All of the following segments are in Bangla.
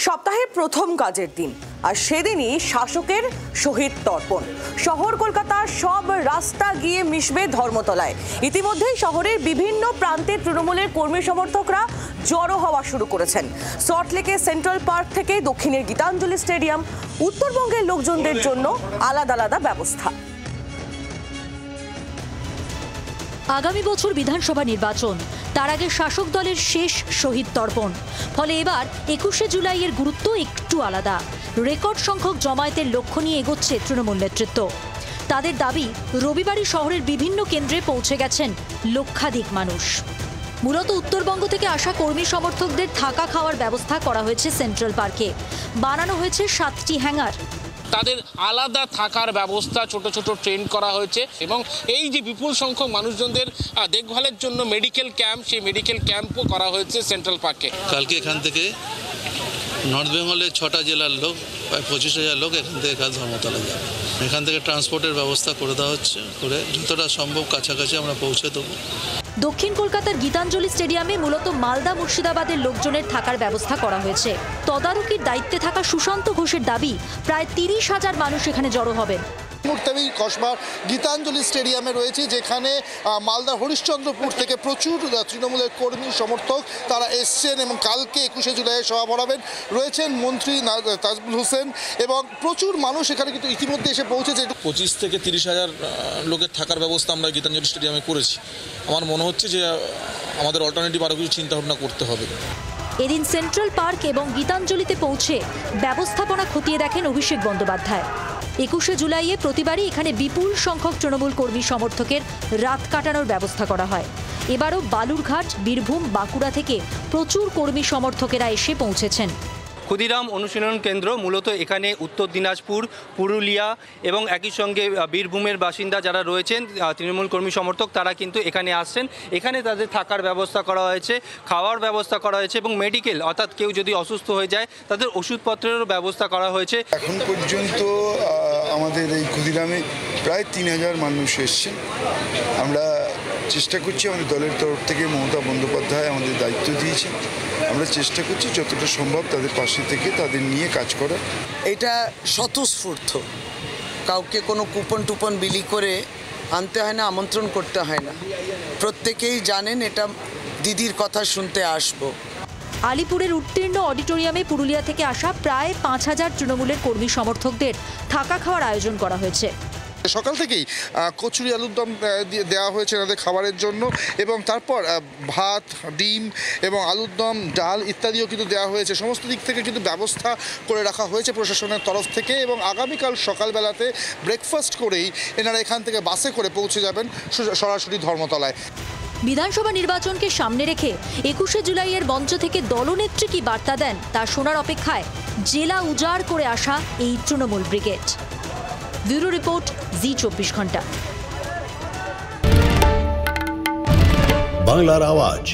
সপ্তাহের প্রথম কাজের দিন আর সেদিনই শাসকের শহীদ তর্পণ। শহর কলকাতার সব রাস্তা গিয়ে মিশবে ধর্মতলায়। ইতিমধ্যেই শহরের বিভিন্ন প্রান্তের তৃণমূলের কর্মী সমর্থকরা জড়ো হওয়া শুরু করেছেন। সল্টলেকে সেন্ট্রাল পার্ক থেকে দক্ষিণের গীতাঞ্জলি স্টেডিয়াম, উত্তরবঙ্গের লোকজনদের জন্য আলাদা আলাদা ব্যবস্থা। আগামী বছর বিধানসভা নির্বাচন, তার আগে শাসক দলের শেষ শহীদ তর্পণ। ফলে এবার 21শে জুলাইয়ের গুরুত্ব একটু আলাদা। রেকর্ড সংখ্যক জমায়েতের লক্ষ্য নিয়ে এগোচ্ছে তৃণমূল নেতৃত্ব। তাদের দাবি, রবিবারই শহরের বিভিন্ন কেন্দ্রে পৌঁছে গেছেন লক্ষাধিক মানুষ। মূলত উত্তরবঙ্গ থেকে আসা কর্মী সমর্থকদের থাকা খাওয়ার ব্যবস্থা করা হয়েছে সেন্ট্রাল পার্কে। বানানো হয়েছে 7টি হ্যাঙ্গার। তাদের আলাদা থাকার ব্যবস্থা, ছোট ছোট ট্রেন করা হয়েছে এবং এই যে বিপুল সংখ্যক মানুষজনদের দেখভালের জন্য মেডিকেল ক্যাম্প, সেই মেডিকেল ক্যাম্পও করা হয়েছে সেন্ট্রাল পার্কে। কালকে এখান থেকে নর্থ বেঙ্গলের 6টা জেলার লোক, প্রায় 25,000 লোক এখান থেকে কাল ধর্মতলা যাবে। এখান থেকে ট্রান্সপোর্টের ব্যবস্থা করে দেওয়া হচ্ছে, করে যতটা সম্ভব কাছাকাছি আমরা পৌঁছে দেবো। দক্ষিণ কলকাতার গীতাঞ্জলি স্টেডিয়ামে মূলত মালদা মুর্শিদাবাদের লোকজনের থাকার ব্যবস্থা করা হয়েছে। তদারকির দায়িত্বে থাকা সুশান্ত ঘোষের দাবি, প্রায় 30,000 মানুষ এখানে জড়ো হবেন। মুহূর্তে আমি কসবার গীতাঞ্জলি স্টেডিয়ামে রয়েছি, যেখানে মালদার হরিশ্চন্দ্রপুর থেকে প্রচুর তৃণমূলের কর্মী সমর্থক তারা এসছেন এবং কালকে 21শে জুলাই সভা পড়াবেন। রয়েছেন মন্ত্রী তাজমুল হোসেন এবং প্রচুর মানুষ এখানে কিন্তু ইতিমধ্যে এসে পৌঁছেছে। 25 থেকে 30,000 লোকের থাকার ব্যবস্থা আমরা গীতাঞ্জলি স্টেডিয়ামে করেছি। আমার মনে হচ্ছে যে আমাদের অল্টারনেটিভ আরও কিছু চিন্তাভাবনা করতে হবে। এদিন সেন্ট্রাল পার্ক এবং গীতাঞ্জলিতে পৌঁছে ব্যবস্থাপনা খতিয়ে দেখেন অভিষেক বন্দ্যোপাধ্যায়। 21শে জুলাইয়ে প্রতিবারই এখানে বিপুল সংখ্যক তৃণমূল কর্মী সমর্থকের রাত কাটানোর ব্যবস্থা করা হয়। এবারও বালুরঘাট, বীরভূম, বাঁকুড়া থেকে প্রচুর কর্মী সমর্থকেরা এসে পৌঁছেছেন। ক্ষুদিরাম অনুশীলন কেন্দ্র মূলত এখানে উত্তর দিনাজপুর, পুরুলিয়া এবং একই সঙ্গে বীরভূমের বাসিন্দা যারা রয়েছেন তৃণমূল কর্মী সমর্থক, তারা কিন্তু এখানে আসছেন। এখানে তাদের থাকার ব্যবস্থা করা হয়েছে, খাওয়ার ব্যবস্থা করা হয়েছে এবং মেডিকেল, অর্থাৎ কেউ যদি অসুস্থ হয়ে যায় তাদের ওষুধপত্রেরও ব্যবস্থা করা হয়েছে। এখন পর্যন্ত আমাদের এই ক্ষুদিরামে প্রায় 3,000 মানুষ এসছেন। আমরা চেষ্টা করছি, আমাদের দলের তরফ থেকে মমতা বন্দ্যোপাধ্যায় আমাদের দায়িত্ব দিয়েছেন। আমরা চেষ্টা করছি যতটা সম্ভব তাদের পাশে থেকে তাদের নিয়ে কাজ করা। এটা স্বতঃস্ফূর্ত, কাউকে কোনো কুপন টুপন বিলি করে আনতে হয় না, আমন্ত্রণ করতে হয় না। প্রত্যেকেই জানেন এটা দিদির কথা শুনতে আসবো। আলিপুরের উত্তীর্ণ অডিটোরিয়ামে পুরুলিয়া থেকে আসা প্রায় 5,000 তৃণমূলের কর্মী সমর্থকদের থাকা খাওয়ার আয়োজন করা হয়েছে। সকাল থেকেই কচুরি আলুর দম দেওয়া হয়েছে তাদের খাবারের জন্য এবং তারপর ভাত, ডিম এবং আলুর দম, ডাল ইত্যাদিও কিন্তু দেওয়া হয়েছে। সমস্ত দিক থেকে কিন্তু ব্যবস্থা করে রাখা হয়েছে প্রশাসনের তরফ থেকে এবং আগামীকাল সকালবেলাতে ব্রেকফাস্ট করেই এনারা এখান থেকে বাসে করে পৌঁছে যাবেন সরাসরি ধর্মতলায়। বিধানসভা নির্বাচনকে সামনে রেখে 21শে জুলাইয়ের মঞ্চ থেকে দলনেত্রী কি বার্তা দেন তা শোনার অপেক্ষায় জেলা উজাড় করে আসা এই তৃণমূল ব্রিগেড। ব্যুরো রিপোর্ট, জি 24 ঘন্টা। বাংলার আওয়াজ,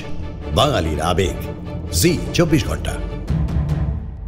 বাঙালির আবেগ, জি 24 ঘন্টা।